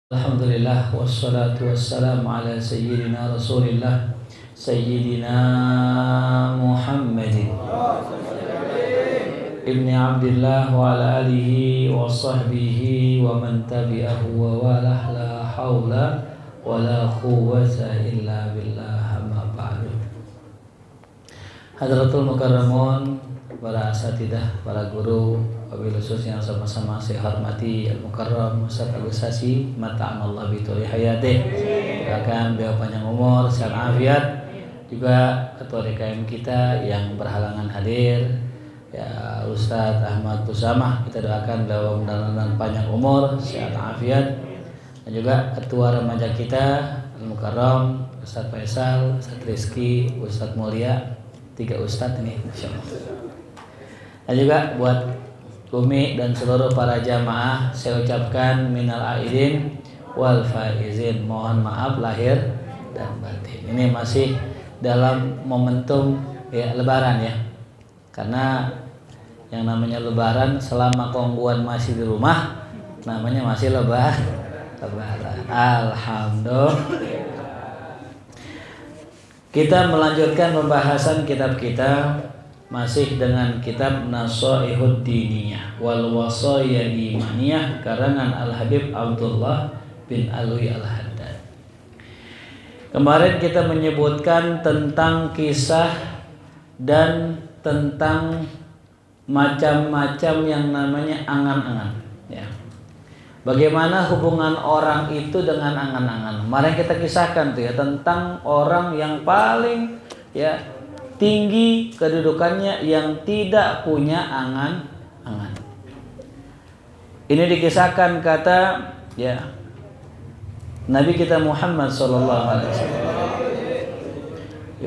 Alhamdulillah wassalatu wassalamu ala sayyidina Rasulillah Sayyidina Muhammadin Ibni Abdillah wa ala alihi wa sahbihi wa man tabi'ahu wa walah la hawla wa la quwwata illa billah amma ba'du. Hadratul Mukarramun, para asatidah, para guru, wabil khusus yang sama-sama saya hormati Al-Mukarram Ustaz Agus Sasi, mata'anallah bituli hayatih, akan beliau panjang umur, sehat afiat. Juga ketua DKM kita yang berhalangan hadir, ya Ustaz Ahmad Busamah, kita doakan beliau mudah-mudahan panjang umur, sehat afiat. Dan juga ketua remaja kita Al-Mukarram Ustaz Faisal, Ustaz Rizky, Ustaz Mulia, 3 Ustaz ini insyaallah. Dan juga buat Umi dan seluruh para jamaah saya ucapkan minal aidin wal faizin, mohon maaf lahir dan batin. Ini masih dalam momentum ya lebaran ya. Karena yang namanya lebaran selama kongguan masih di rumah namanya masih lebaran. Alhamdulillah. Kita melanjutkan pembahasan kitab kita masih dengan kitab Nasaihud Diniyah wal Wasaya Imaniyah karangan Al-Habib Abdullah bin Alwi Al-Haddad. Kemarin kita menyebutkan tentang kisah dan tentang macam-macam yang namanya angan-angan ya. Bagaimana hubungan orang itu dengan angan-angan. Kemarin kita kisahkan tuh ya tentang orang yang paling ya tinggi kedudukannya yang tidak punya angan-angan. Ini dikisahkan kata ya Nabi kita Muhammad sallallahu alaihi wasallam.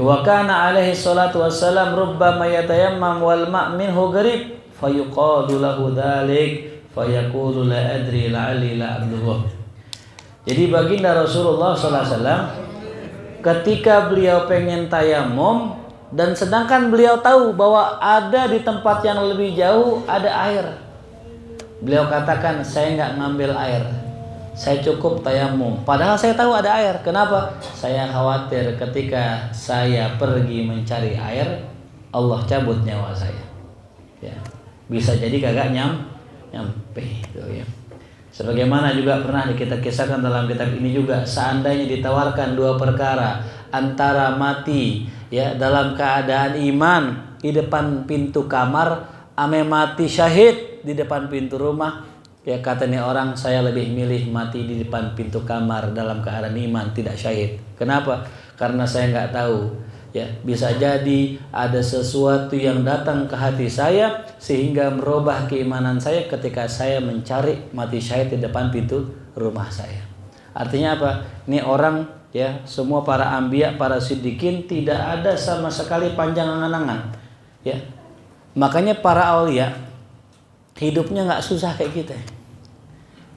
Wa kana alaihi salatu wassalam rubbama yatayammam wal ma' minhu gharib fayuqalu lahu dzalik fayaqulu la adri la'alli la abdullah. Jadi baginda Rasulullah sallallahu alaihi wasallam ketika beliau pengen tayamum dan sedangkan beliau tahu bahwa ada di tempat yang lebih jauh ada air, beliau katakan saya nggak ngambil air, saya cukup tayamum. Padahal saya tahu ada air. Kenapa? Saya khawatir ketika saya pergi mencari air, Allah cabut nyawa saya. Ya, bisa jadi kagak nyampe gitu ya. Sebagaimana juga pernah kita kisahkan dalam kitab ini juga, seandainya ditawarkan 2 perkara antara mati ya dalam keadaan iman di depan pintu kamar ame mati syahid di depan pintu rumah, ya katanya orang saya lebih milih mati di depan pintu kamar dalam keadaan iman tidak syahid. Kenapa? Karena saya nggak tahu ya, bisa jadi ada sesuatu yang datang ke hati saya sehingga merubah keimanan saya ketika saya mencari mati syahid di depan pintu rumah saya. Artinya apa? Ini orang ya, semua para anbiya, para siddiqin tidak ada sama sekali panjang angan-angan. Ya. Makanya para aulia hidupnya nggak susah kayak kita.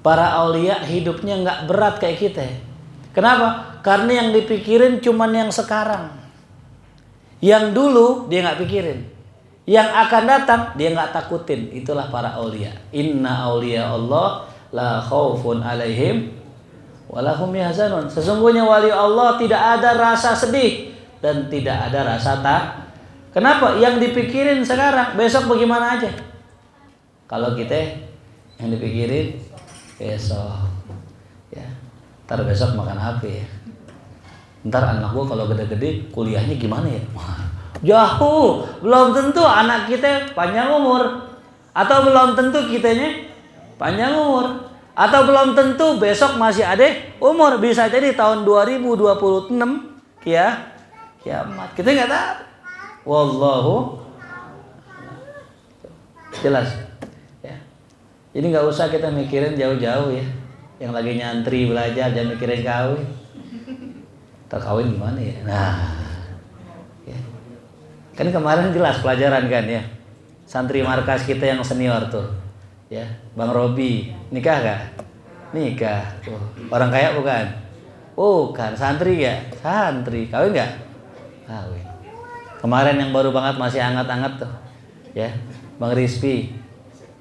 Para aulia hidupnya nggak berat kayak kita. Kenapa? Karena yang dipikirin cuman yang sekarang. Yang dulu dia nggak pikirin. Yang akan datang dia nggak takutin. Itulah para aulia. Inna aulia Allah la khaufun alaihim walahum yahzanun. Sesungguhnya wali Allah tidak ada rasa sedih dan tidak ada rasa tak. Kenapa? Yang dipikirin sekarang, besok bagaimana aja. Kalau kita yang dipikirin besok, ya, ntar besok makan apa ya? Ntar anak gua kalau gede-gede kuliahnya gimana ya? Jauh, belum tentu anak kita panjang umur, atau belum tentu kitanya panjang umur. Atau belum tentu besok masih ada umur. Bisa jadi tahun 2026 ya kiamat. Kita nggak tahu. Wallahu jelas ya. Jadi nggak usah kita mikirin jauh-jauh ya. Yang lagi nyantri belajar jangan mikirin kawin. Terkawin gimana ya? Nah ya. Kan kemarin jelas pelajaran kan ya. Santri markas kita yang senior tuh ya, Bang Robi, nikah gak? Nikah. Tuh. Orang kaya bukan? Bukan. Santri ya? Santri. Kawin gak? Kawin. Kemarin yang baru banget masih hangat-hangat tuh ya, Bang Rizpi.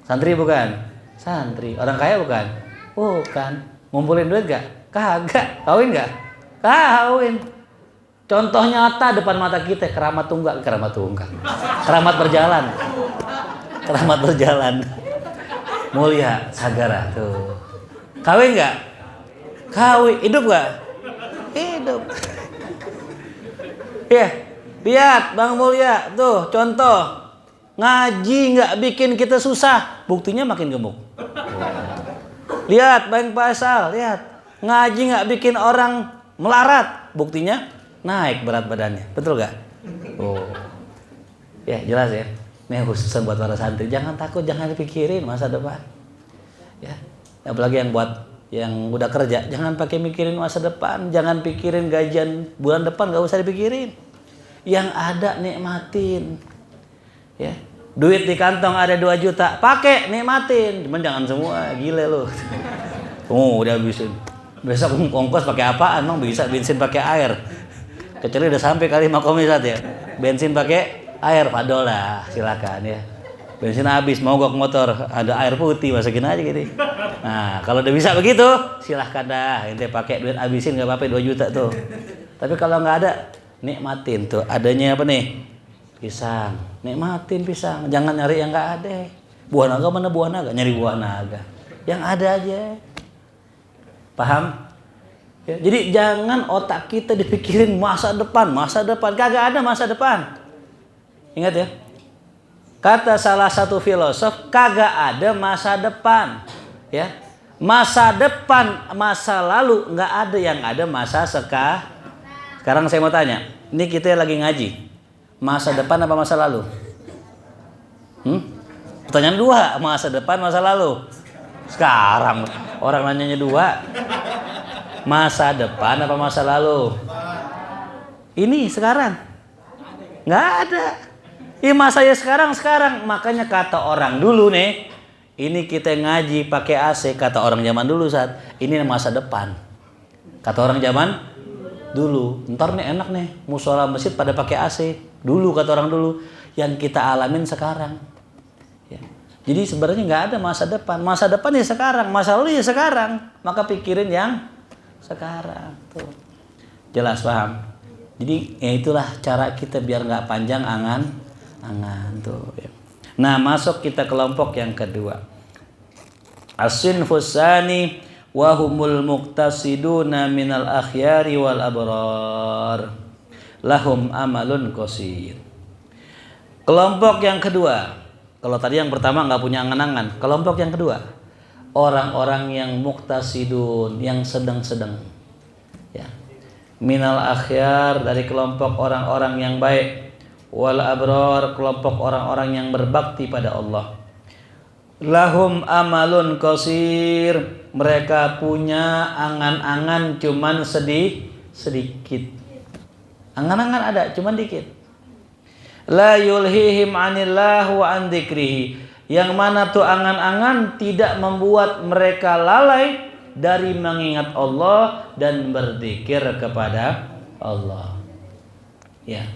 Santri bukan? Santri. Orang kaya bukan? Bukan. Ngumpulin duit gak? Kagak. Kawin gak? Kawin. Contoh nyata depan mata kita, keramat tunggal. Keramat berjalan. Keramat berjalan. Mulia Sagara tuh. Kawin gak? Kawin. Hidup gak? Hidup. Ya, lihat Bang Mulya tuh contoh. Ngaji nggak bikin kita susah, buktinya makin gemuk. Lihat Bang Faisal, lihat ngaji nggak bikin orang melarat, buktinya naik berat badannya, betul gak? Oh, ya jelas ya. Ini khususan buat para santri, jangan takut, jangan dipikirin masa depan. Ya, apalagi yang udah kerja, jangan pakai mikirin masa depan, jangan pikirin gajian bulan depan, nggak usah dipikirin. Yang ada nikmatin. Ya, duit di kantong ada 2 juta, pakai nikmatin, cuman jangan semua, gile lu. Udah habisin. Besok ongkos pakai apaan? Emang bisa bensin pakai air. Kecuali udah sampai kali makomisat ya. Bensin pakai air, padol lah, silakan ya. Bensin habis, mogok motor, ada air putih, masukin aja gitu. Nah, kalau udah bisa begitu, silahkan dah. Ente pakai duit habisin nggak apa-apa 2 juta tuh. Tapi kalau nggak ada, nikmatin tuh. Adanya apa nih? Pisang, nikmatin pisang, jangan nyari yang nggak ada. Buah naga mana buah naga, nyari buah naga, yang ada aja. Paham? Ya, jadi jangan otak kita dipikirin masa depan, kagak ada masa depan. Ingat ya, kata salah satu filosof, kagak ada masa depan. Ya, masa depan, masa lalu nggak ada, yang ada masa sekarang. Saya mau tanya, ini kita lagi ngaji. Masa depan apa masa lalu? Pertanyaan 2, masa depan, masa lalu. Sekarang orang nanyanya 2. Masa depan apa masa lalu? Ini sekarang. Nggak ada. Ini masanya sekarang. Makanya kata orang dulu nih, ini kita ngaji pakai AC, kata orang zaman dulu saat ini masa depan. Kata orang zaman dulu, ntar nih enak nih, musola masjid pada pakai AC. Dulu kata orang dulu, yang kita alamin sekarang. Ya. Jadi sebenarnya nggak ada masa depan. Masa depan ya sekarang, masa lalu ya sekarang. Maka pikirin yang sekarang. Tuh. Jelas paham? Jadi ya itulah cara kita biar nggak panjang angan tuh. Ya. Nah, masuk kita kelompok yang kedua. As-sinfus tsani wa humul muqtasiduna minal akhyari wal abrar. Lahum amalun qasir. Kelompok yang kedua. Kalau tadi yang pertama nggak punya angan-angan. Kelompok yang kedua, orang-orang yang muqtasidun, yang sedang-sedang. Ya. Minal akhyar, dari kelompok orang-orang yang baik. Wal abrar, kelompok orang-orang yang berbakti pada Allah. Lahum amalun qasir, mereka punya angan-angan cuman sedikit. Angan-angan ada, cuman dikit. La yulhihim anillah wa an dzikrihi, yang mana tuh angan-angan tidak membuat mereka lalai dari mengingat Allah dan berzikir kepada Allah. Ya.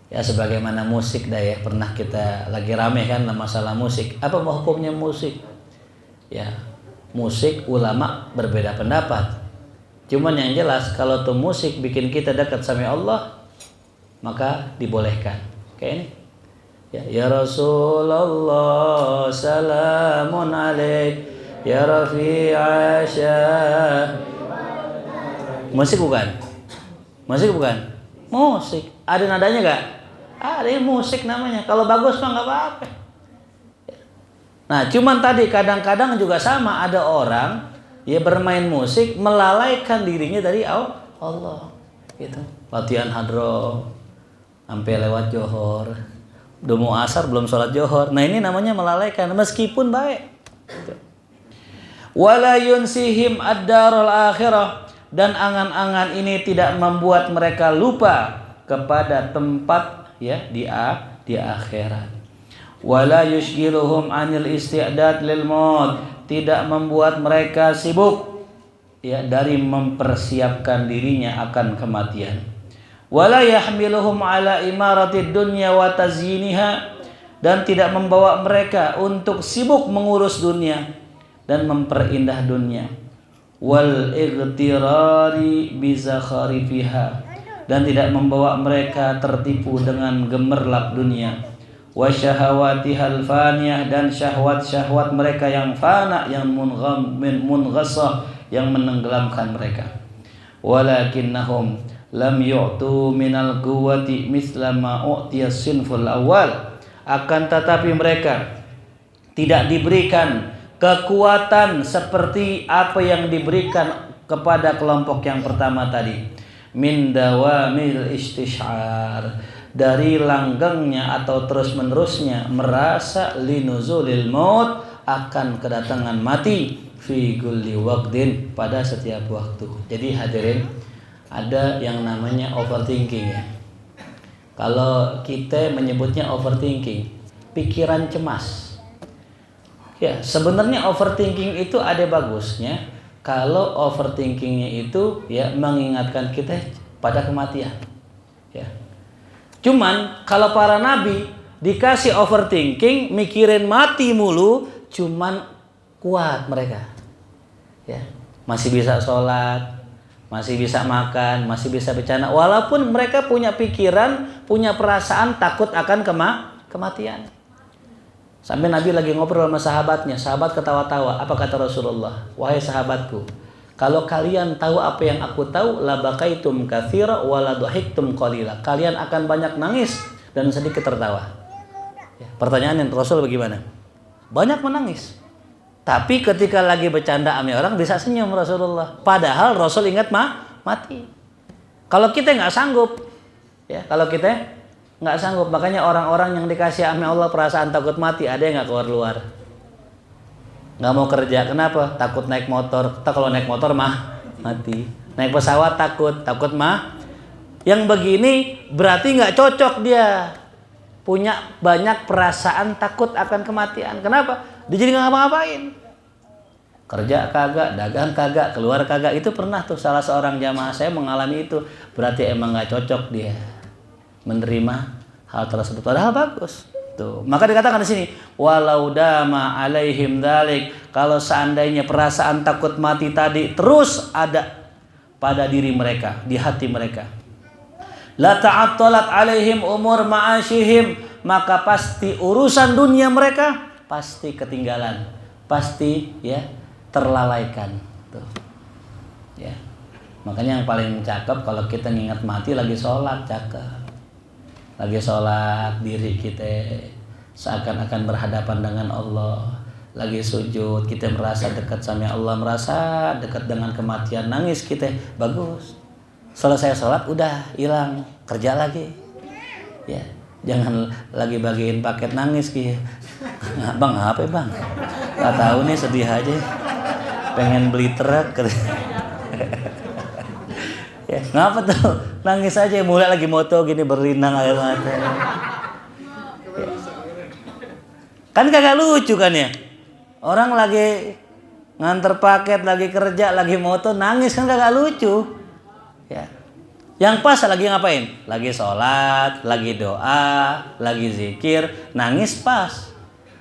Ya sebagaimana musik dah ya, pernah kita lagi rame kan masalah musik. Apa hukumnya musik? Ya, musik ulama berbeda pendapat. Cuman yang jelas kalau tuh musik bikin kita dekat sama Allah, maka dibolehkan. Kayak ini. Ya Rasulullah salamun alaik ya Rafi'a syah. Musik bukan? Musik. Ada nadanya gak? Ada musik namanya. Kalau bagus mah nggak apa-apa. Nah, cuman tadi kadang-kadang juga sama, ada orang ya bermain musik melalaikan dirinya dari Allah. Gitu. Latihan hadroh sampai lewat johor. Udah mau asar belum sholat johor. Nah, ini namanya melalaikan meskipun baik. Gitu. Wala yunsihim ad-darul akhirah, dan angan-angan ini tidak membuat mereka lupa kepada tempat ya di akhirat. Wala yushghiluhum 'anil isti'dad lil maut, tidak membuat mereka sibuk ya dari mempersiapkan dirinya akan kematian. Wala yahmiluhum 'ala imaratid dunya wa tazyiniha, dan tidak membawa mereka untuk sibuk mengurus dunia dan memperindah dunia. wal igtirari bizakharifiha, dan tidak membawa mereka tertipu dengan gemerlap dunia, wa syahawatihal faniyah, dan syahwat-syahwat mereka yang fana, yang munghasah, yang menenggelamkan mereka. Walakinnahum lam yu'tu minal quwwati mithla ma u'tiya sinful awal, akan tetapi mereka tidak diberikan kekuatan seperti apa yang diberikan kepada kelompok yang pertama tadi. Min dawamil istish'ar, dari langgengnya atau terus menerusnya merasa linuzulil maut, akan kedatangan mati, fi kulli waqtin, pada setiap waktu. Jadi hadirin, ada yang namanya overthinking ya. Kalau kita menyebutnya overthinking, pikiran cemas. Ya, sebenarnya overthinking itu ada bagusnya kalau overthinkingnya itu ya mengingatkan kita pada kematian. Ya. Cuman kalau para nabi dikasih overthinking, mikirin mati mulu, cuman kuat mereka. Ya, masih bisa sholat, masih bisa makan, masih bisa bercanda, walaupun mereka punya pikiran, punya perasaan takut akan kematian. Sampai Nabi lagi ngobrol sama sahabatnya, sahabat ketawa-tawa. Apa kata Rasulullah? Wahai sahabatku, kalau kalian tahu apa yang aku tahu, la bakaitum katsira wa la dhahiktum qalila. Kalian akan banyak nangis dan sedikit tertawa. Ya, pertanyaan Rasul bagaimana? Banyak menangis. Tapi ketika lagi bercanda sama orang bisa senyum Rasulullah. Padahal Rasul ingat mati. Kalau kita nggak sanggup, ya kalau kita nggak sanggup, makanya orang-orang yang dikasih sama Allah perasaan takut mati, ada yang nggak keluar, nggak mau kerja. Kenapa? Takut naik motor. Kalau naik motor mati. Naik pesawat takut Yang begini berarti nggak cocok, dia punya banyak perasaan takut akan kematian. Kenapa? Dia jadi nggak ngapa-ngapain. Kerja kagak, dagang kagak, keluar kagak. Itu pernah tuh salah seorang jamaah saya mengalami itu. Berarti emang nggak cocok dia menerima hal tersebut. Padahal bagus. Tuh. Maka dikatakan di sini, walau dama alaihim dalik, kalau seandainya perasaan takut mati tadi terus ada pada diri mereka, di hati mereka. La ta'attalat alaihim umur ma'asyihim, maka pasti urusan dunia mereka pasti ketinggalan, pasti ya terlalaikan. Tuh. Ya. Makanya yang paling cakep kalau kita ngingat mati lagi sholat, cakep. Lagi sholat, diri kita seakan-akan berhadapan dengan Allah. Lagi sujud, kita merasa dekat sama Allah, merasa dekat dengan kematian, nangis kita, bagus. Selesai sholat, udah hilang, kerja lagi. Ya, jangan lagi bagiin paket nangis gitu. Bang, apa ya bang? Gak tahu nih, sedih aja. Pengen beli truk. Ya, ngapa tuh? Nangis aja, mulai lagi moto gini berlinang air mata. Ya. Kan kagak lucu kan ya? Orang lagi nganter paket, lagi kerja, lagi moto, nangis kan kagak lucu. Ya. Yang pas lagi ngapain? Lagi sholat, lagi doa, lagi zikir, nangis pas.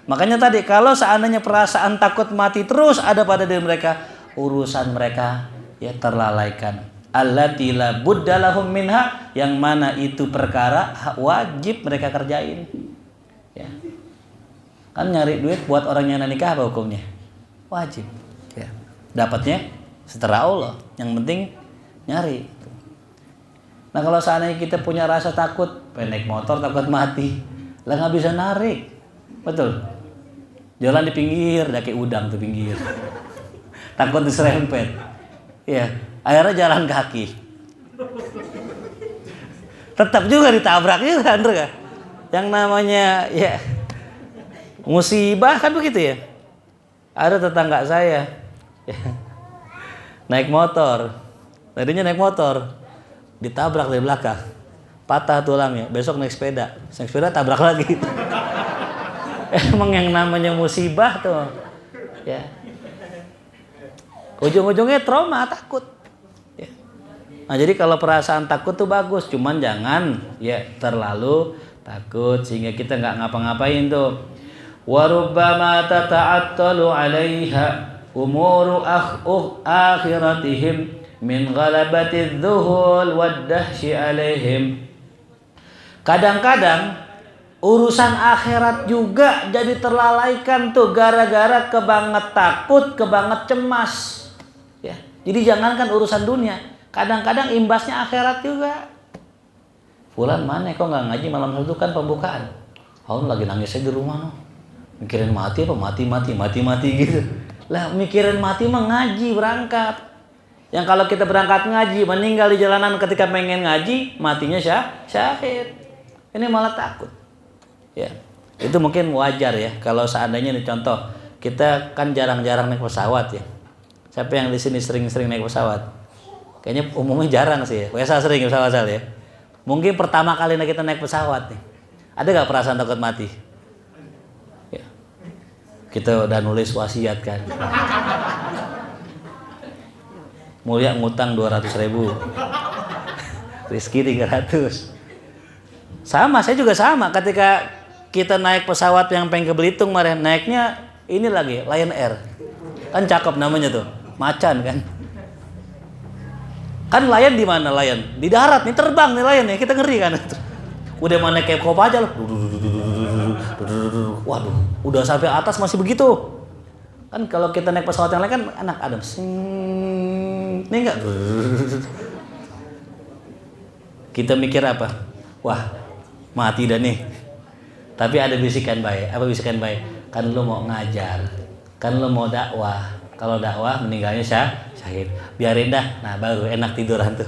Makanya tadi kalau seandainya perasaan takut mati terus ada pada diri mereka, urusan mereka ya terlalaikan. Allati la budda lahum minha, yang mana itu perkara wajib mereka kerjain. Ya. Kan nyari duit buat orang yang nikah apa hukumnya? Wajib. Ya. Dapatnya setelah Allah. Yang penting nyari. Nah kalau seandainya kita punya rasa takut, naik motor takut mati, lah nggak bisa narik, betul? Jalan di pinggir, kayak udang tuh pinggir, takut diserempet. Ya. Akhirnya jalan kaki. Tetap juga ditabrak juga, Andra. Yang namanya ya musibah kan begitu ya. Ada tetangga saya ya, naik motor. Tadinya naik motor, ditabrak dari belakang. Patah tulangnya. Besok naik sepeda. Naik sepeda tabrak lagi. Emang yang namanya musibah tuh. Ya. Ujung-ujungnya trauma, takut. Nah jadi kalau perasaan takut tuh bagus, cuman jangan ya terlalu takut sehingga kita nggak ngapa-ngapain tuh. Warubbama tata'attalu 'alaiha umuru akhiratihim min ghalabati dhuhul waddahsyi alaihim. Kadang-kadang urusan akhirat juga jadi terlalaikan tuh gara-gara kebanget takut, kebanget cemas. Ya. Jadi jangankan urusan dunia, kadang-kadang imbasnya akhirat juga. Fulan mana kok nggak ngaji malam Sabtu kan pembukaan. Oh lagi nangis aja di rumah no. Mikirin mati apa mati gitu. Lah mikirin mati mah ngaji berangkat. Yang kalau kita berangkat ngaji meninggal di jalanan ketika pengen ngaji matinya syahid. Ini malah takut. Ya. Itu mungkin wajar ya kalau seandainya nih contoh kita kan jarang-jarang naik pesawat ya. Siapa yang di sini sering-sering naik pesawat? Kayaknya umumnya jarang sih ya. Biasa sering pesawat ya. Mungkin pertama kali kita naik pesawat nih. Ada gak perasaan takut mati? Ya. Kita udah nulis wasiat kan. Mulia ngutang 200.000. Rizki 300. Sama, saya juga sama. Ketika kita naik pesawat yang pengen ke Belitung kemarin, naiknya ini lagi Lion Air. Kan cakep namanya tuh. Macan kan. Kan lion di mana lion? Di darat nih terbang nih lion ya. Kita ngeri kan. Udah mana kayak kop aja loh. Waduh, udah sampai atas masih begitu. Kan kalau kita naik pesawat yang lain kan anak Adam. Ini enggak. Kita mikir apa? Wah, mati dah nih. Tapi ada bisikan baik. Apa bisikan baik? Kan lu mau ngajar. Kan lu mau dakwah. Kalau dakwah meninggalnya syahid. Biarin dah. Nah, baru enak tiduran tuh.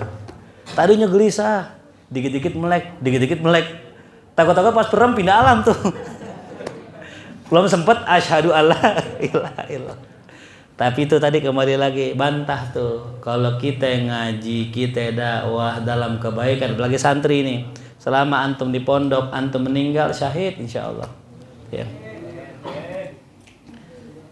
Tadinya gelisah. Dikit-dikit melek. Takut-takut pas perem pindah alam tuh. Belum sempet asyhadu alla ilaha illallah. Tapi itu tadi kembali lagi bantah tuh. Kalau kita ngaji, kita dakwah dalam kebaikan, apalagi santri ini. Selama antum di pondok, antum meninggal syahid insyaallah. Ya.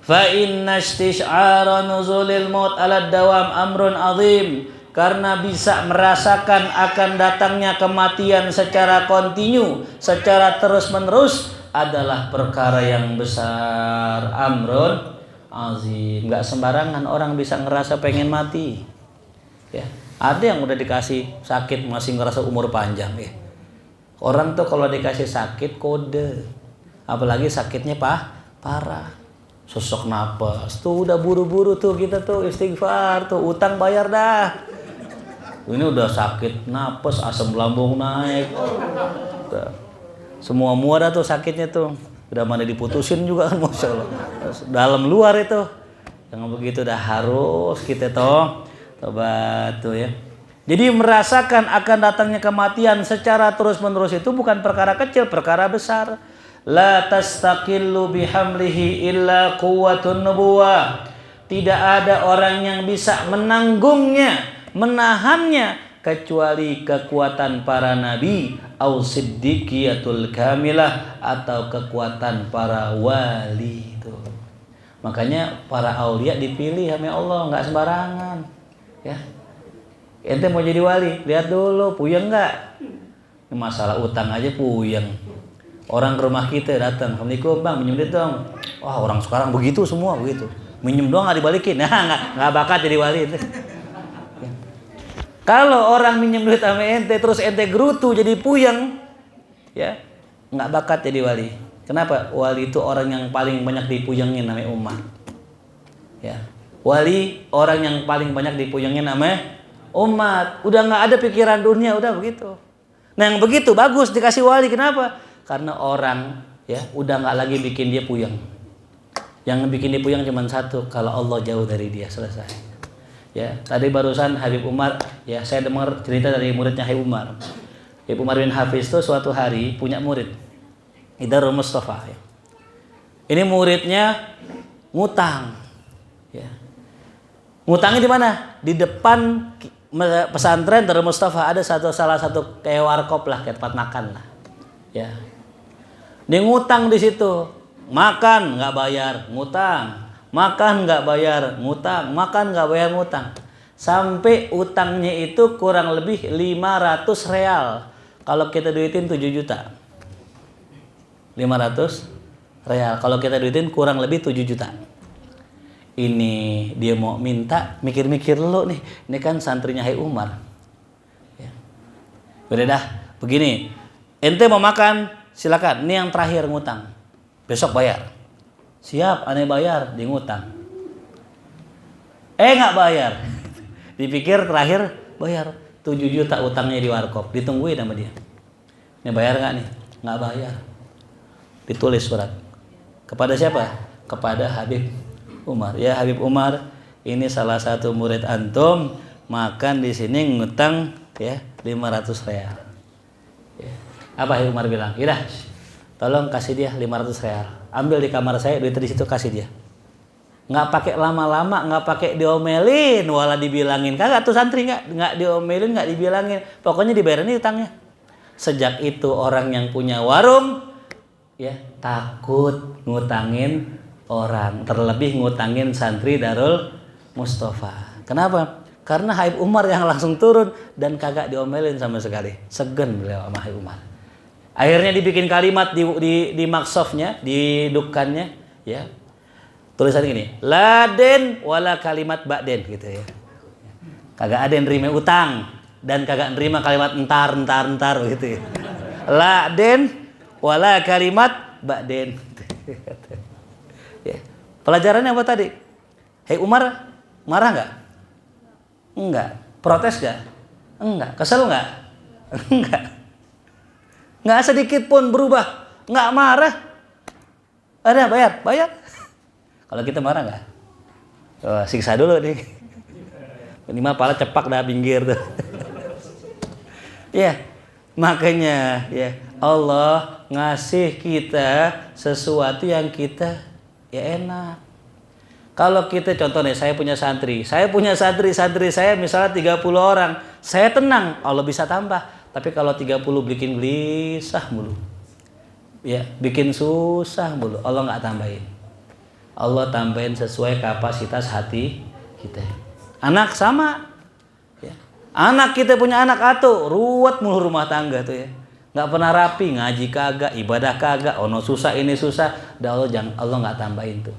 Fa inna istish'ara nuzulil maut 'ala dawam amrun 'azim. Karena bisa merasakan akan datangnya kematian secara kontinu, secara terus-menerus adalah perkara yang besar. Amrun azim. Enggak sembarangan orang bisa ngerasa pengen mati. Ya. Ada yang udah dikasih sakit masih ngerasa umur panjang ya. Orang tuh kalau dikasih sakit kode. Apalagi sakitnya parah. Sesek napas. Tuh udah buru-buru tuh kita tuh istighfar tuh, utang bayar dah. Ini udah sakit napas, asam lambung naik. Semua muara tuh sakitnya tuh. Udah mana diputusin juga kan Masya Allah. Dalam luar itu. Yang begitu dah harus kita tobat tuh ya. Jadi merasakan akan datangnya kematian secara terus-menerus itu bukan perkara kecil, perkara besar. La tastaqillu bihamlihi illa quwwatun nubuwah. Tidak ada orang yang bisa menanggungnya, menahannya kecuali kekuatan para nabi au siddiqiyatul kamilah atau kekuatan para wali itu. Makanya para aulia dipilih sama Allah, enggak sembarangan. Ya. Ente mau jadi wali, lihat dulu puyeng enggak? Ini masalah utang aja puyeng. Orang ke rumah kita datang, "Assalamualaikum Bang, minjem duit dong." Wah, orang sekarang begitu semua begitu. Minjem doang enggak dibalikin. Nah, enggak bakat jadi wali itu. Kalau orang minjem duit sama ente terus ente gerutu jadi puyeng, ya nggak bakat jadi wali. Kenapa? Wali itu orang yang paling banyak dipuyengin namanya umat. Ya, wali orang yang paling banyak dipuyengin namanya umat. Udah nggak ada pikiran dunia, udah begitu. Nah yang begitu bagus dikasih wali. Kenapa? Karena orang ya udah nggak lagi bikin dia puyeng. Yang bikin dia puyeng cuma satu, kalau Allah jauh dari dia, selesai. Ya, tadi barusan Habib Umar, ya saya dengar cerita dari muridnya Habib Umar. Habib Umar bin Hafiz itu suatu hari punya murid, Idarul Mustafa. Ya. Ini muridnya ngutang, ya. Ngutangnya di mana? Di depan pesantren Darul Mustafa ada salah satu kayak warkop lah, kayak tempat makan lah. Ya. Dia ngutang di situ, makan nggak bayar, ngutang. Makan nggak bayar, ngutang. Makan nggak bayar, ngutang. Sampai utangnya itu kurang lebih 500 real. Kalau kita duitin 7 juta. 500 real. Kalau kita duitin kurang lebih 7 juta. ini dia mau minta, mikir-mikir dulu nih. Ini kan santrinya Hai Umar. Ya. Udah dah, begini. Ente mau makan, silakan. Ini yang terakhir ngutang. Besok bayar. Siap, aneh bayar, dia ngutang. Nggak bayar. Dipikir terakhir bayar. 7 juta utangnya di warkop. Ditungguin sama dia. Ini bayar nggak nih? Nggak bayar. Ditulis surat. Kepada siapa? Kepada Habib Umar. Ya Habib Umar, ini salah satu murid antum, makan di sini ngutang ya 500 real. Ya. Apa Habib Umar bilang? Yaudah, tolong kasih dia 500 real. Ambil di kamar saya, duit di situ kasih dia. Nggak pakai lama-lama, nggak pakai diomelin, wala dibilangin. Kagak tuh santri nggak diomelin, nggak dibilangin. Pokoknya dibayarin utangnya. Sejak itu orang yang punya warung ya takut ngutangin orang, terlebih ngutangin santri Darul Mustafa. Kenapa? Karena Habib Umar yang langsung turun dan kagak diomelin sama sekali. Segen beliau sama Habib Umar. Akhirnya dibikin kalimat di maksofnya, di dukannya, ya. Tulisan gini, laden wala kalimat ba'den gitu ya. Kagak ada yang nerima utang dan kagak nerima kalimat entar gitu ya. Laden wala kalimat ba'den. Ya. Pelajarannya apa tadi? Hei Umar, marah nggak? Enggak. Protes nggak? Enggak. Kesel nggak? Enggak. Nggak sedikit pun berubah. Nggak marah. Ada bayar. Kalau kita marah nggak? Oh, siksa dulu nih. Minimal pala cepak dah pinggir tuh. Ya, makanya ya Allah ngasih kita sesuatu yang kita ya enak. Kalau kita contoh nih, saya punya santri saya misalnya 30 orang, saya tenang, Allah bisa tambah. Tapi kalau 30 bikin gelisah mulu, ya bikin susah mulu, Allah nggak tambahin. Allah tambahin sesuai kapasitas hati kita. Anak sama, ya. Anak kita punya anak atuh, ruwet mulu rumah tangga tuh ya. Nggak pernah rapi, ngaji kagak, ibadah kagak, ono susah ini susah, dah Allah nggak tambahin tuh.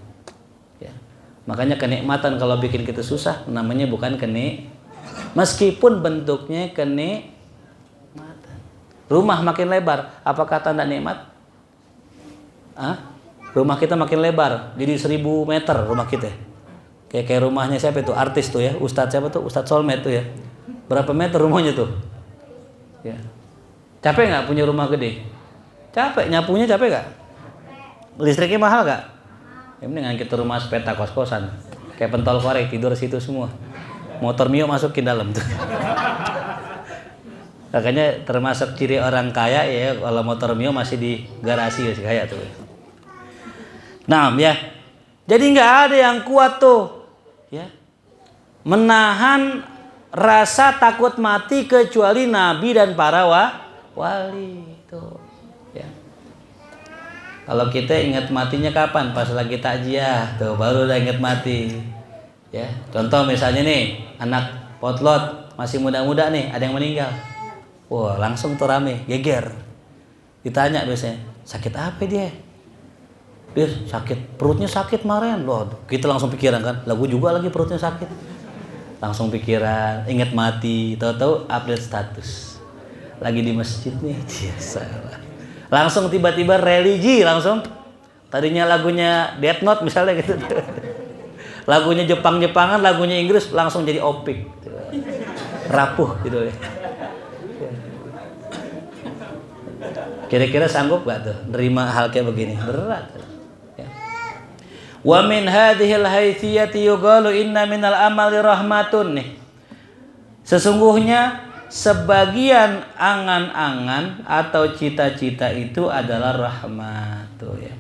Ya. Makanya kenikmatan kalau bikin kita susah namanya bukan meskipun bentuknya kenikmatan. Rumah makin lebar, apakah tanda nikmat? Rumah kita makin lebar, jadi 1000 meter rumah kita. Kayak rumahnya siapa itu? Artis tuh ya, Ustadz siapa tuh? Ustadz Solmed tuh ya. Berapa meter rumahnya tuh? Ya. Capek nggak punya rumah gede? Capek, nyapunya capek nggak? Listriknya mahal nggak? Ya mendingan kita rumah sepeta kos-kosan, kayak pentol korek, tidur situ semua. Motor Mio masukin dalam tuh. Makanya termasuk ciri orang kaya ya, kalau motor Mio masih di garasi ya, kaya tuh. Nah ya, jadi nggak ada yang kuat tuh, ya, menahan rasa takut mati kecuali Nabi dan para wali tuh. Ya. Kalau kita ingat matinya kapan? Pas lagi takziah tuh, baru udah ingat mati. Ya, contoh misalnya nih, anak potlot masih muda-muda nih, ada yang meninggal. Wah, langsung tuh rame, geger. Ditanya biasanya, sakit apa dia? Dia sakit, perutnya sakit kemarin loh. Kita langsung pikiran kan, lagu juga lagi perutnya sakit. Langsung pikiran, ingat mati, tahu-tahu update status. Lagi di masjid nih, salah. Langsung tiba-tiba religi langsung. Tadinya lagunya Death Note misalnya gitu. Lagunya Jepang-Jepangan, lagunya Inggris langsung jadi opik. Rapuh gitu ya. Kira-kira sanggup gak tuh nerima hal kayak begini? Berat. Ya. Wa min hadhil haitsiyati yuqalu inna minal amali rahmatun nih. Sesungguhnya sebagian angan-angan atau cita-cita itu adalah rahmat tuh ya.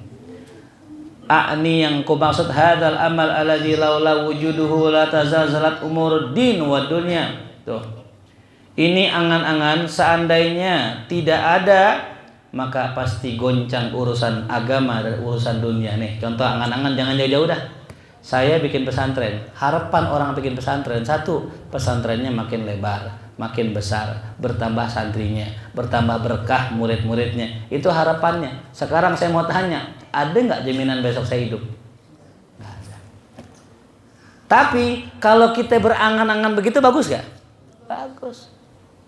Akni yang ku maksud hadzal amal alladzi laula wujuduhu la tazalzalat umuruddin wa dunya. Tuh. Ini angan-angan seandainya tidak ada maka pasti goncang urusan agama dan urusan dunia nih. Contoh angan-angan jangan jauh-jauh dah. Saya bikin pesantren. Harapan orang bikin pesantren satu, pesantrennya makin lebar, makin besar, bertambah santrinya, bertambah berkah murid-muridnya. Itu harapannya. Sekarang saya mau tanya, ada nggak jaminan besok saya hidup? Nggak ada. Tapi kalau kita berangan-angan begitu bagus gak? Bagus.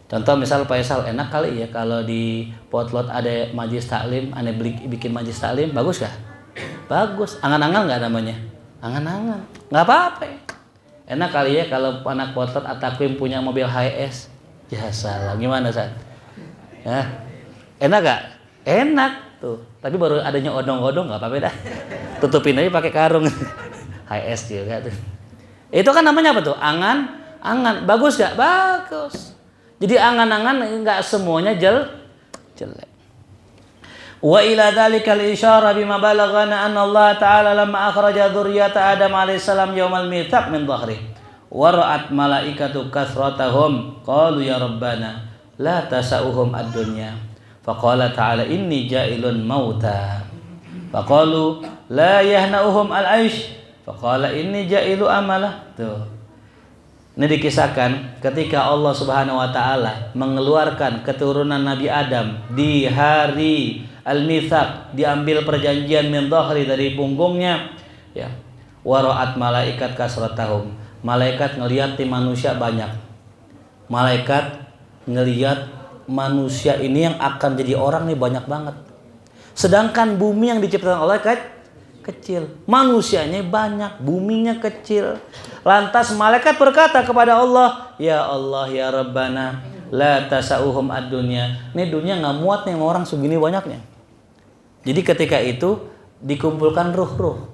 Contoh misal Faisal, enak kali ya kalau di Potlot ada majlis taklim, aneh bikin majlis taklim, bagus gak? Bagus. Angan-angan gak namanya? Angan-angan. Gak apa-apa. Enak kali ya kalau anak Potlot atau taklim punya mobil HS. Ya salah, gimana San? Ya. Enak gak? Enak tuh. Tapi baru adanya odong-odong gak apa-apa dah. Tutupin aja pakai karung. HS juga tuh. Itu kan namanya apa tuh? Angan. Bagus gak? Bagus. Jadi angan-angan enggak semuanya jelek. Wa ila dzalikal isyara bima balaghana anna Allah ta'ala lamma akhraja dzurriyyata Adam alaihi salam yaumal mitsaq min dhahri wa ra'at malaikatu kathratahum qalu ya rabbana la tasauhum ad-dunya faqala ta'ala inni ja'ilun mauta faqalu la yahnauhum al-aish faqala inni ja'ilu amala. Tuh. Ini dikisahkan ketika Allah Subhanahu wa taala mengeluarkan keturunan Nabi Adam di hari Al-Mitsaq, diambil perjanjian min dhahri dari punggungnya, ya. Wa ra'at malaikat kasratahum. Malaikat ngelihat di manusia banyak. Malaikat ngelihat manusia ini yang akan jadi orang nih banyak banget. Sedangkan bumi yang diciptakan Allah kecil, manusianya banyak, buminya kecil. Lantas malaikat berkata kepada Allah, ya Allah ya Rabbana la tasauhum ad-dunya. Ini dunia nggak muat nih orang segini banyaknya. Jadi ketika itu dikumpulkan ruh-ruh.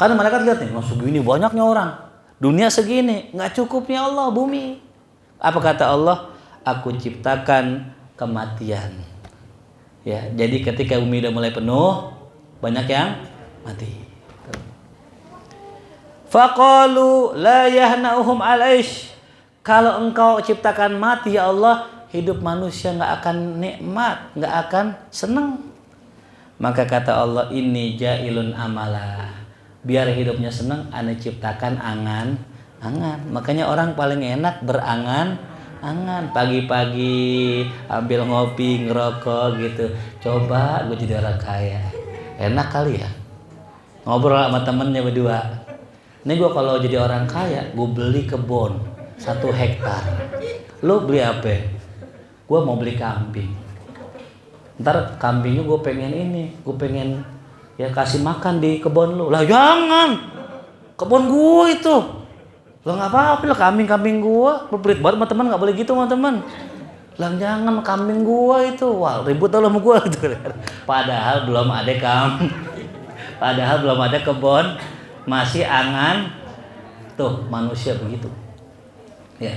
Karena malaikat lihat nih, segini banyaknya orang, dunia segini, nggak cukup ya Allah bumi. Apa kata Allah? Aku ciptakan kematian. Ya, jadi ketika bumi udah mulai penuh, banyak yang mati. Faqalu la yahnauhum alaish. Kalau engkau ciptakan mati ya Allah, hidup manusia nggak akan nikmat, nggak akan senang. Maka kata Allah, inni ja'ilun amala. Biar hidupnya senang, ane ciptakan angan-angan. Makanya orang paling enak berangan-angan. Pagi-pagi ambil ngopi, ngerokok gitu. Coba gue jadi orang kaya. Enak kali ya. Ngobrol sama temennya berdua. Ini gue kalau jadi orang kaya, gue beli kebun 1 hektar. Lu beli apa? Gue mau beli kambing. Ntar kambingnya gue pengen ini, gue pengen ya kasih makan di kebun lu. Lah jangan, kebun gue itu. Lah nggak apa-apa lah kambing gue. Pelit banget sama teman, nggak boleh gitu sama teman. Lah jangan kambing gue itu. Wah ribut tau sama gue gitu. Padahal belum ada kebun. Masih angan. Tuh manusia begitu ya,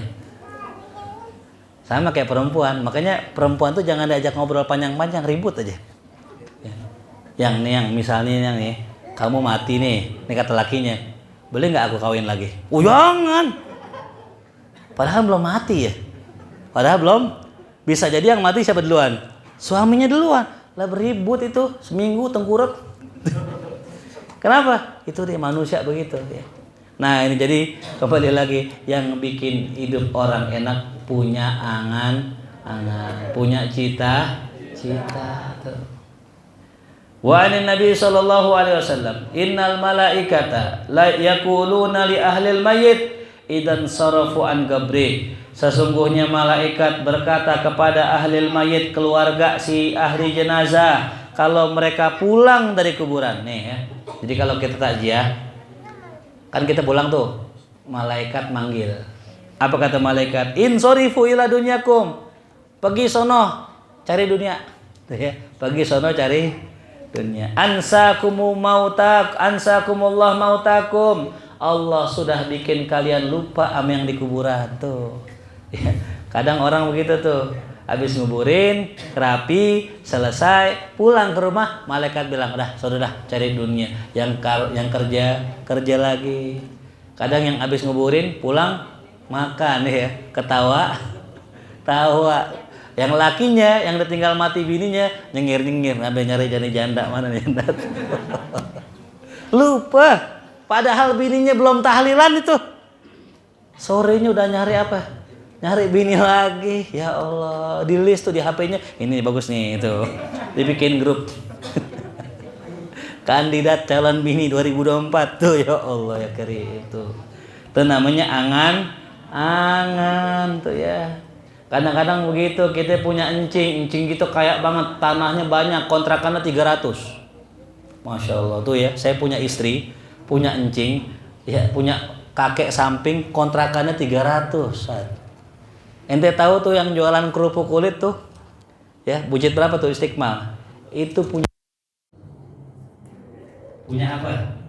sama kayak perempuan. Makanya perempuan tuh jangan diajak ngobrol panjang-panjang, ribut aja ya. Yang misalnya nih kamu mati nih kata lakinya, boleh nggak aku kawin lagi? Oh jangan, padahal belum mati ya, padahal belum. Bisa jadi yang mati siapa duluan? Suaminya duluan. Lah beribut itu seminggu tengkurap. Kenapa? Itu dia manusia begitu ya. Nah ini jadi kembali lagi yang bikin hidup orang enak punya angan-angan, punya cita-cita. Wa anin Nabi sallallahu alaihi wasallam, innal malaikata la yaquluna li ahlil mayyit idan sarafu an gabri. Sesungguhnya malaikat berkata kepada ahlil mayyit, keluarga si ahli jenazah, kalau mereka pulang dari kuburan nih ya. Jadi kalau kita takziah, kan kita pulang tuh, malaikat manggil. Apa kata malaikat? Insorifu ila dunyakum. Pergi sono cari dunia. Pergi sono cari dunia. Ansakumullah mautakum. Allah sudah bikin kalian lupa sama yang di kuburan tuh. Kadang orang begitu tuh. Habis nguburin, rapi, selesai, pulang ke rumah, malaikat bilang, "Udah, sudah cari dunia." Yang kerja lagi. Kadang yang habis nguburin, pulang makan ya, ketawa. Yang lakinya yang ditinggal mati bininya nyengir-nyengir, sampai nyari janda mana nih janda. Lupa. Padahal bininya belum tahlilan itu. Sorenya udah nyari apa? Nyari bini lagi, ya Allah, di list tuh di HP-nya, ini bagus nih itu, dibikin grup. kandidat calon bini 2024 tuh, ya Allah ya Karim tuh. Itu namanya angan tuh ya. Kadang-kadang begitu, kita punya encing gitu kayak banget, tanahnya banyak, kontrakannya 300. Masya Allah tuh ya, saya punya istri, punya encing, ya punya kakek samping, kontrakannya 300. Ente tahu tuh yang jualan kerupuk kulit tuh, ya budget berapa tuh Istiqmal? Itu punya apa?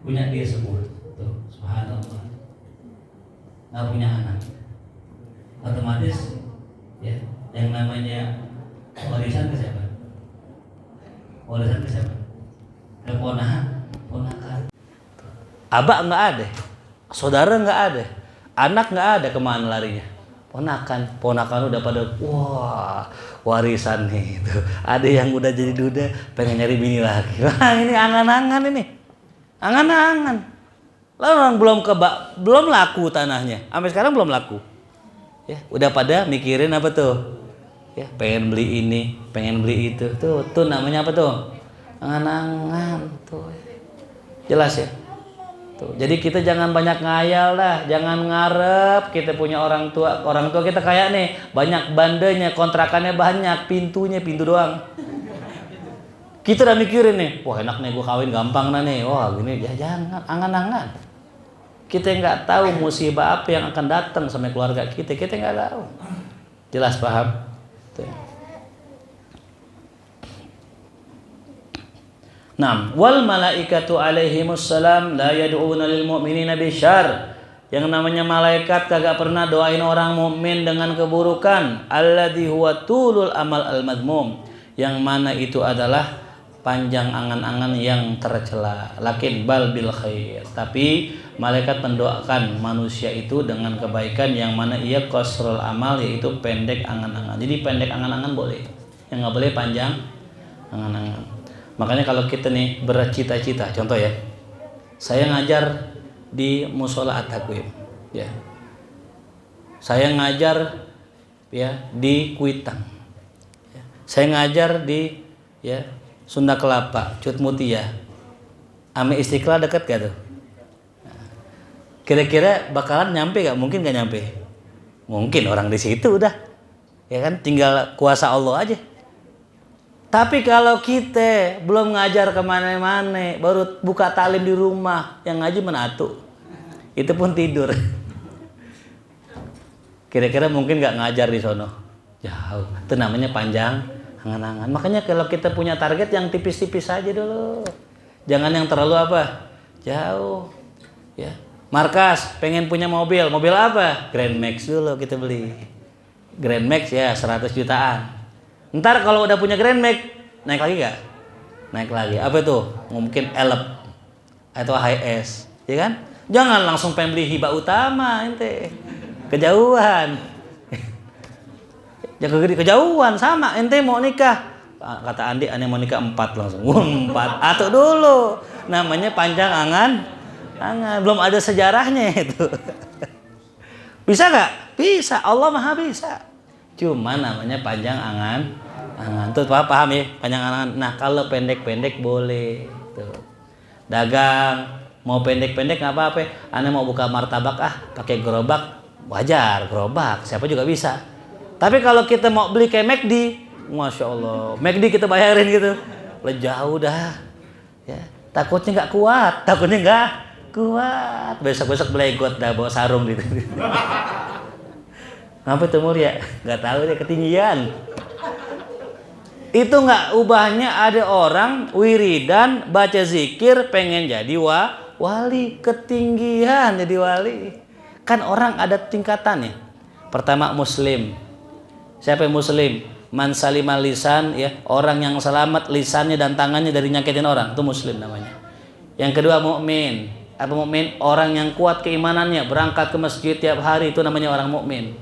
Punya dia semua. Tuh, subhanallah. Nggak punya anak. Otomatis ya, yang namanya warisan ke siapa? Warisan ke siapa? Ke ponakan. Abak nggak ada, saudara nggak ada, anak nggak ada, kemana larinya? Ponakan udah pada wah warisan nih itu. Ada yang udah jadi duda pengen nyari bini lagi. Wah ini angan-angan ini, angan-angan. Lalu orang belum laku tanahnya, sampai sekarang belum laku. Ya udah pada mikirin apa tuh? Ya pengen beli ini, pengen beli itu. Tuh namanya apa tuh? Angan-angan tuh. Jelas ya? Tuh, jadi kita jangan banyak ngayal dah, jangan ngarep kita punya orang tua kita kayak nih, banyak bandenya, kontrakannya banyak, pintu doang. Kita udah mikirin nih, wah enak nih gue kawin gampang nih, wah gini, ya jangan, angan-angan. Kita nggak tahu musibah apa yang akan datang sama keluarga kita nggak tahu. Jelas paham? Tuh. Naam, wal malaikatu alaihimussalam la yad'una lil mu'minina bisyarr. Yang namanya malaikat kagak pernah doain orang mukmin dengan keburukan. Alladzi huwa tulul amal al madmum. Yang mana itu adalah panjang angan-angan yang tercela. Lakin bal bil khair. Tapi malaikat mendoakan manusia itu dengan kebaikan, yang mana ia qasrul amal, yaitu pendek angan-angan. Jadi pendek angan-angan boleh. Yang enggak boleh panjang angan-angan. Makanya kalau kita nih bercita-cita, contoh ya, saya ngajar di Musola At-Taqwim, ya, saya ngajar ya di Kuitang, ya. Saya ngajar di ya Sunda Kelapa, Cut Mutia, Ame Istiqlal dekat gak tuh? Kira-kira bakalan nyampe gak? Mungkin gak nyampe, mungkin orang di situ udah, ya kan, tinggal kuasa Allah aja. Tapi kalau kita belum ngajar kemana-mana, baru buka talim di rumah, yang ngaji menatu, itu pun tidur. Kira-kira mungkin nggak ngajar di sono? Jauh. Itu namanya panjang angan-angan. Makanya kalau kita punya target yang tipis-tipis aja dulu, jangan yang terlalu apa? Jauh. Ya. Markas pengen punya mobil apa? Grand Max dulu kita beli. Grand Max ya 100 jutaan. Ntar kalau udah punya Grand Max, naik lagi gak? Naik lagi. Apa itu? Mungkin Elep atau HS, ya kan? Jangan langsung pengen beli hibah utama, ente kejauhan. Jaga gede kejauhan sama, ente mau nikah. Kata Andi, ane mau nikah 4 langsung. 4. Atuk dulu. Namanya panjang angan. Belum ada sejarahnya itu. Bisa gak? Bisa. Allah Maha bisa. Cuma namanya panjang angan. Tuh paham ya, panjang angan. Nah kalau pendek-pendek boleh tuh. Dagang mau pendek-pendek nggak apa-apa. Ane mau buka martabak pakai gerobak, wajar, gerobak siapa juga bisa. Tapi kalau kita mau beli kayak McD, masya Allah, McD kita bayarin gitu, udah jauh dah ya, takutnya nggak kuat, besok belegot dah bawa sarung gitu. Ngapa tuh Mulia? Nggak tahu deh, ketinggian. Itu nggak ubahnya ada orang wiridan baca zikir pengen jadi wali, ketinggian jadi wali. Kan orang ada tingkatannya. Pertama muslim. Siapa yang muslim? Man salimal lisan, ya, orang yang selamat lisannya dan tangannya dari nyakitin orang, itu muslim namanya. Yang kedua mukmin. Apa mukmin? Orang yang kuat keimanannya, berangkat ke masjid tiap hari, itu namanya orang mukmin.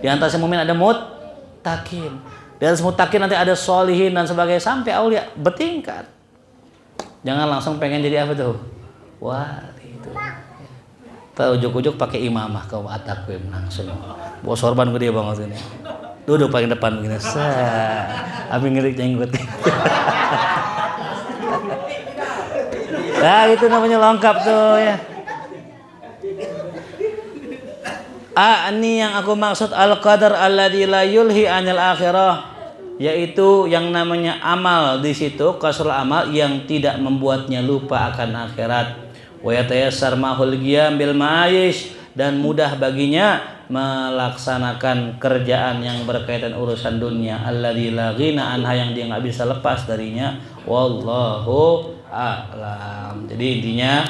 Di antara mukmin ada muttaqin. Di atas muttaqin nanti ada sholihin dan sebagainya sampai aulia, bertingkat. Jangan langsung pengen jadi apa tuh? Wali itu. Tahu ujuk-ujuk pakai imamah ke At-Taqwim langsung. Bawa sorban gede banget ini. Duduk paling depan begini. Abi ngerik jenggot. Nah, itu namanya lengkap tuh ya. Ini yang aku maksud al-qadar alladzi la yulhi anil akhirah, yaitu yang namanya amal di situ, kasrul amal yang tidak membuatnya lupa akan akhirat. Wa yatayassar mahul qiyam bil ma'ish, dan mudah baginya melaksanakan kerjaan yang berkaitan urusan dunia, alladzi la ghina anha, yang dia enggak bisa lepas darinya. Wallahu a'lam. Jadi intinya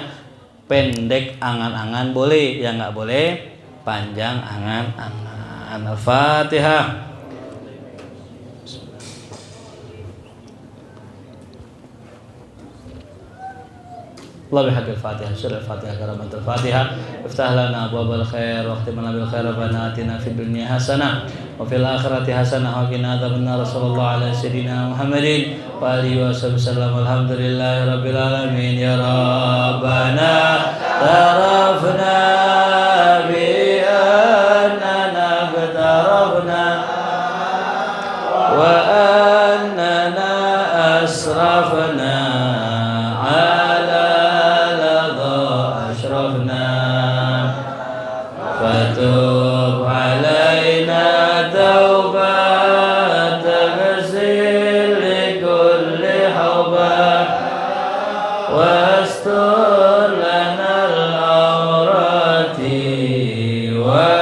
pendek angan-angan boleh, yang enggak boleh panjang angan-angan. Al-Fatihah. Allah bihaqqil Fatihah, surah Al-Fatihah, karamatul Fatihah. Iftah lana abwabal khair wa khtim lana bil khair, rabbana atina fid dunya hasanah wa fil akhirati hasanah wa qina adzabannar. Sallallahu ala sayyidina Muhammadin wa alihi wasallam. Alhamdulillahi rabbil alamin. Ya rabbana tarafna bi annana qatarafna wa annana asrafna fatub alaina taubat taghsil likulli hawbah wastur lana al-awrati wa